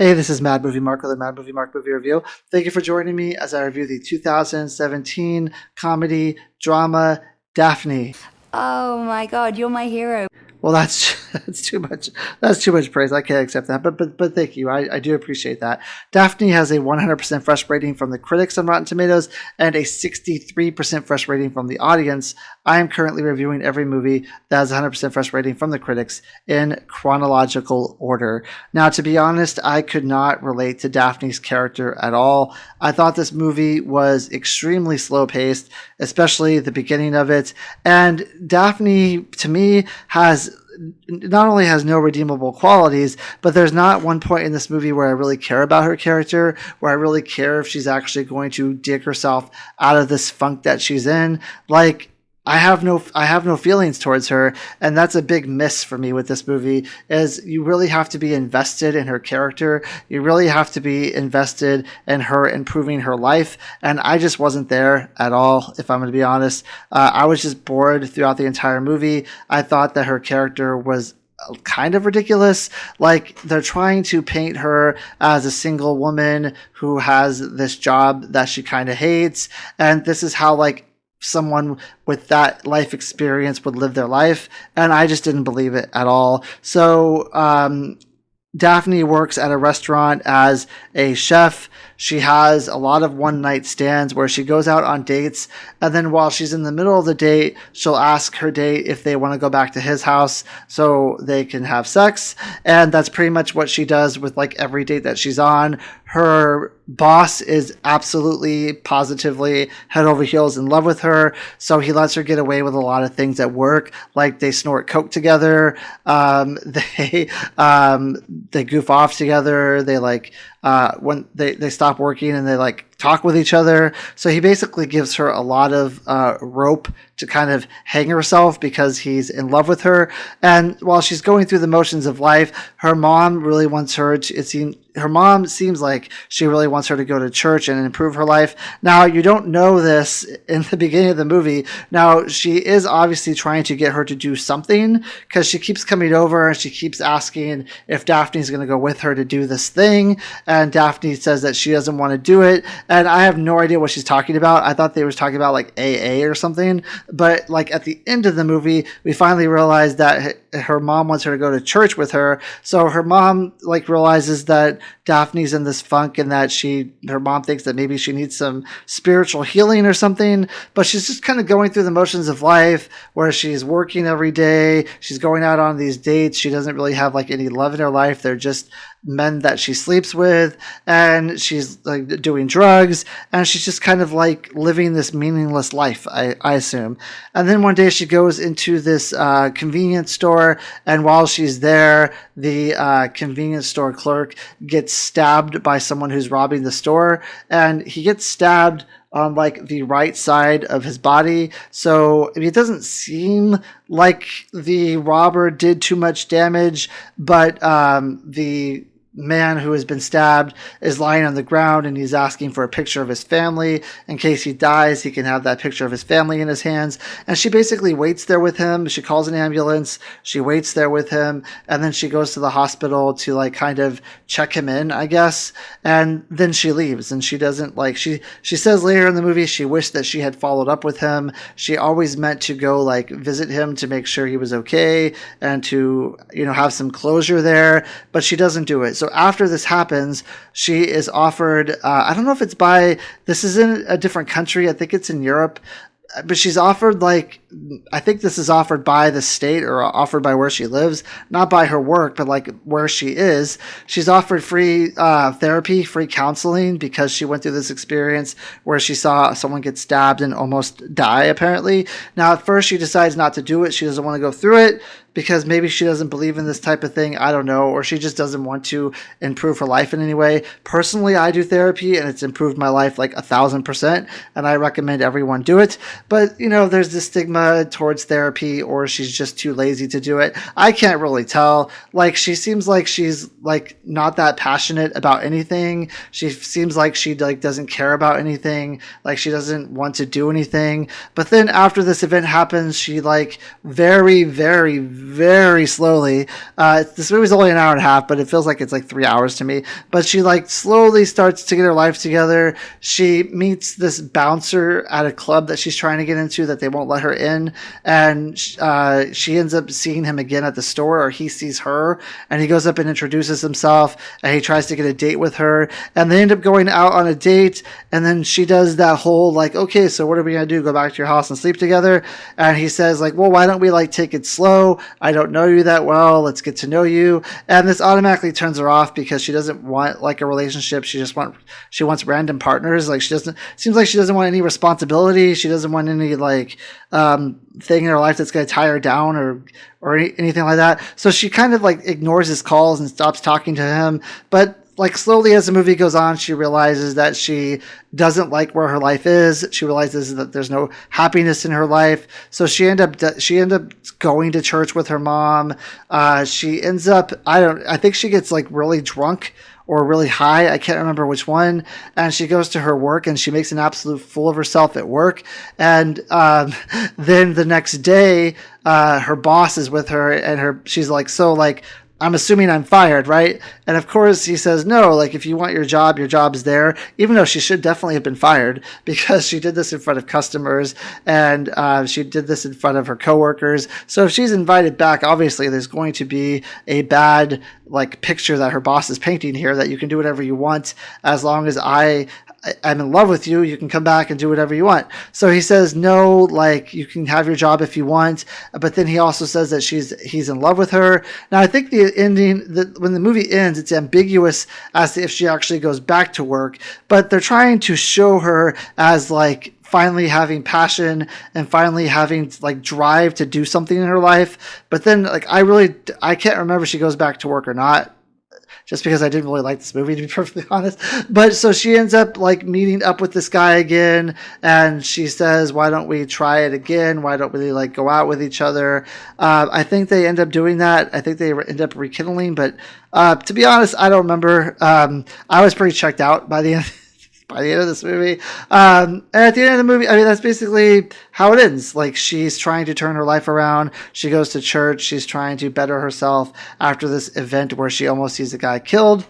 Hey, this is Mad Movie Mark with the Mad Movie Mark Movie Review. Thank you for joining me as I review the 2017 comedy drama Daphne. Oh my God, you're my hero. Well, that's too much. That's too much praise. I can't accept that. But thank you. I do appreciate that. Daphne has a 100% fresh rating from the critics on Rotten Tomatoes and a 63% fresh rating from the audience. I am currently reviewing every movie that has a 100% fresh rating from the critics in chronological order. Now, to be honest, I could not relate to Daphne's character at all. I thought this movie was extremely slow paced, especially the beginning of it. And Daphne, to me, not only has no redeemable qualities, but there's not one point in this movie where I really care about her character, where I really care if she's actually going to dig herself out of this funk that she's in. Like, I have no feelings towards her, and that's a big miss for me with this movie. Is you really have to be invested in her character. You really have to be invested in her improving her life, and I just wasn't there at all. If I'm going to be honest, I was just bored throughout the entire movie. I thought that her character was kind of ridiculous. Like, they're trying to paint her as a single woman who has this job that she kind of hates, and this is how, like, someone with that life experience would live their life, and I just didn't believe it at all. So Daphne works at a restaurant as a chef. She has a lot of one-night stands where she goes out on dates, and then while she's in the middle of the date, she'll ask her date if they want to go back to his house so they can have sex, and that's pretty much what she does with like every date that she's on. Her boss is absolutely, positively head over heels in love with her, so he lets her get away with a lot of things at work, like they snort coke together, they goof off together, they like when they stop working and they like talk with each other. So he basically gives her a lot of rope to kind of hang herself because he's in love with her. And while she's going through the motions of life, her mom really wants her to, her mom seems like she really wants her to go to church and improve her life. Now, you don't know this in the beginning of the movie. Now, she is obviously trying to get her to do something because she keeps coming over and she keeps asking if Daphne's going to go with her to do this thing. And Daphne says that she doesn't want to do it. And I have no idea what she's talking about. I thought they were talking about like AA or something. But like at the end of the movie, we finally realize that her mom wants her to go to church with her. So her mom like realizes that Daphne's in this funk and that her mom thinks that maybe she needs some spiritual healing or something. But she's just kind of going through the motions of life where she's working every day. She's going out on these dates. She doesn't really have like any love in her life. They're just men that she sleeps with, and she's like doing drugs, and she's just kind of like living this meaningless life, I assume. And then one day she goes into this convenience store, and while she's there, the convenience store clerk gets stabbed by someone who's robbing the store, and he gets stabbed on like the right side of his body. So it doesn't seem like the robber did too much damage, but the man who has been stabbed is lying on the ground, and he's asking for a picture of his family. In case he dies, he can have that picture of his family in his hands. And she basically waits there with him. She calls an ambulance. She waits there with him. And then she goes to the hospital to like kind of check him in, I guess. And then she leaves, and she doesn't like, she says later in the movie, she wished that she had followed up with him. She always meant to go like visit him to make sure he was okay and to, have some closure there, but she doesn't do it. So after this happens, she is offered, I don't know if this is in a different country. I think it's in Europe. But she's offered I think this is offered by the state or offered by where she lives, not by her work, but like where she is. She's offered free therapy, free counseling because she went through this experience where she saw someone get stabbed and almost die, apparently. Now, at first she decides not to do it. She doesn't want to go through it because maybe she doesn't believe in this type of thing. I don't know. Or she just doesn't want to improve her life in any way. Personally, I do therapy and it's improved my life like 1,000%. And I recommend everyone do it. But, there's this stigma towards therapy, or she's just too lazy to do it. I can't really tell. Like, she seems like she's like not that passionate about anything. She seems like she like doesn't care about anything. Like, she doesn't want to do anything. But then after this event happens, she like very, very, very slowly. This movie's only an hour and a half, but it feels like it's like 3 hours to me. But she like slowly starts to get her life together. She meets this bouncer at a club that she's trying to get into that they won't let her in, and she ends up seeing him again at the store, or he sees her, and he goes up and introduces himself, and he tries to get a date with her, and they end up going out on a date, and then she does that whole like, okay, so what are we gonna do? Go back to your house and sleep together? And he says like, well, why don't we like take it slow? I don't know you that well. Let's get to know you. And this automatically turns her off because she doesn't want like a relationship. She wants random partners. Like seems like she doesn't want any responsibility. She doesn't want any like thing in her life that's going to tie her down or anything like that. So she kind of like ignores his calls and stops talking to him. But like slowly as the movie goes on, she realizes that she doesn't like where her life is. She realizes that there's no happiness in her life. So she end up going to church with her mom. She ends up, I think she gets like really drunk or really high. I can't remember which one. And she goes to her work and she makes an absolute fool of herself at work. And then the next day, her boss is with her and she's like, so like, I'm assuming I'm fired, right? And of course he says, no, like if you want your job's there, even though she should definitely have been fired because she did this in front of customers and she did this in front of her coworkers. So if she's invited back, obviously there's going to be a bad like picture that her boss is painting here that you can do whatever you want as long as I'm in love with you, you can come back and do whatever you want. So he says, no, like you can have your job if you want. But then he also says that he's in love with her. Now, I think the ending, when the movie ends, it's ambiguous as to if she actually goes back to work, but they're trying to show her as like finally having passion and finally having like drive to do something in her life. But then like, I can't remember if she goes back to work or not, just because I didn't really like this movie, to be perfectly honest. But so she ends up like meeting up with this guy again, and she says, why don't we try it again? Why don't we like go out with each other? I think they end up doing that. I think they end up rekindling, but to be honest, I don't remember. I was pretty checked out by the end. By the end of this movie. And at the end of the movie, I mean, that's basically how it ends. Like, she's trying to turn her life around. She goes to church. She's trying to better herself after this event where she almost sees a guy killed.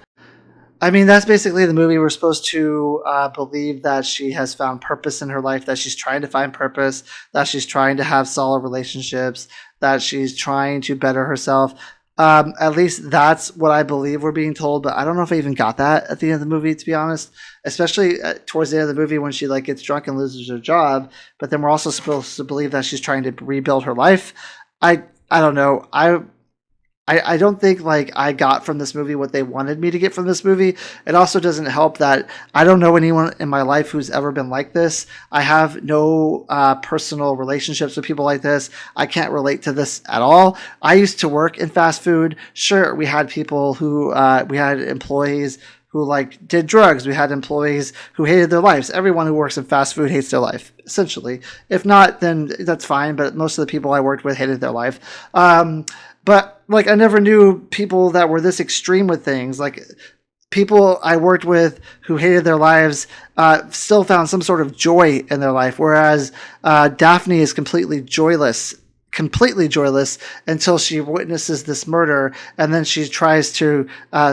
I mean, that's basically the movie. We're supposed to believe that she has found purpose in her life, that she's trying to find purpose, that she's trying to have solid relationships, that she's trying to better herself. At least that's what I believe we're being told, but I don't know if I even got that at the end of the movie, to be honest. Especially towards the end of the movie when she like gets drunk and loses her job. But then we're also supposed to believe that she's trying to rebuild her life. I don't know. I don't think like I got from this movie what they wanted me to get from this movie. It also doesn't help that I don't know anyone in my life who's ever been like this. I have no personal relationships with people like this. I can't relate to this at all. I used to work in fast food. Sure, we had people who we had employees who like did drugs. We had employees who hated their lives. Everyone who works in fast food hates their life, essentially. If not, then that's fine. But most of the people I worked with hated their life. But like I never knew people that were this extreme with things. Like people I worked with who hated their lives still found some sort of joy in their life, whereas Daphne is completely joyless until she witnesses this murder, and then she tries to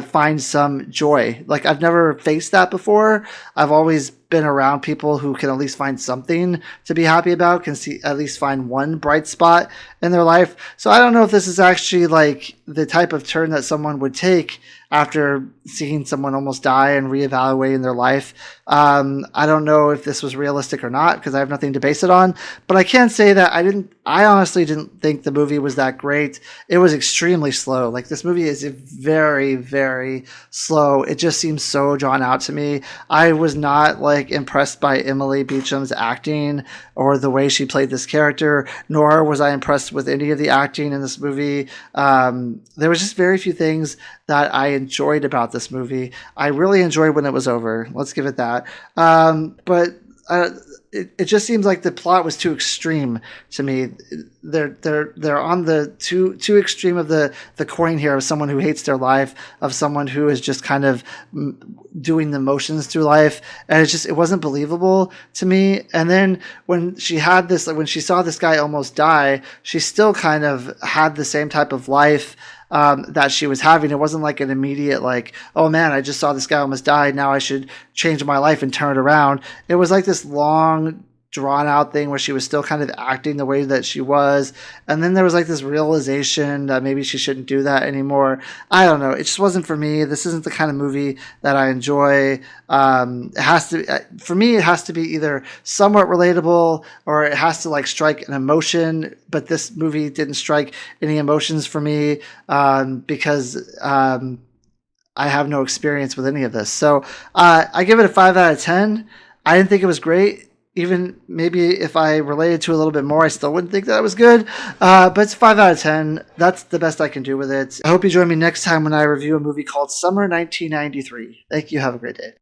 find some joy. Like I've never faced that before. I've always been around people who can at least find something to be happy about, can see at least find one bright spot in their life. So I don't know if this is actually like the type of turn that someone would take after seeing someone almost die and reevaluating their life. I don't know if this was realistic or not because I have nothing to base it on, but I can say that I honestly didn't think the movie was that great. It was extremely slow. Like this movie is very, very slow. It just seems so drawn out to me. I was not like impressed by Emily Beecham's acting or the way she played this character, nor was I impressed with any of the acting in this movie. There was just very few things that I enjoyed about this movie. I really enjoyed when it was over. Let's give it that. But it just seems like the plot was too extreme to me. They're on the too extreme of the coin here, of someone who hates their life, of someone who is just kind of doing the motions through life, and it wasn't believable to me. And then when she saw this guy almost die, she still kind of had the same type of life that she was having. It wasn't like an immediate like, oh man, I just saw this guy almost die, now I should change my life and turn it around. It was like this long drawn out thing where she was still kind of acting the way that she was, and then there was like this realization that maybe she shouldn't do that anymore. I don't know, it just wasn't for me. This isn't the kind of movie that I enjoy. It has to, for me, it has to be either somewhat relatable or it has to like strike an emotion, but this movie didn't strike any emotions for me, because I have no experience with any of this. So I give it a 5 out of 10. I didn't think it was great. Even maybe if I related to it a little bit more, I still wouldn't think that it was good. But it's 5 out of 10. That's the best I can do with it. I hope you join me next time when I review a movie called Summer 1993. Thank you. Have a great day.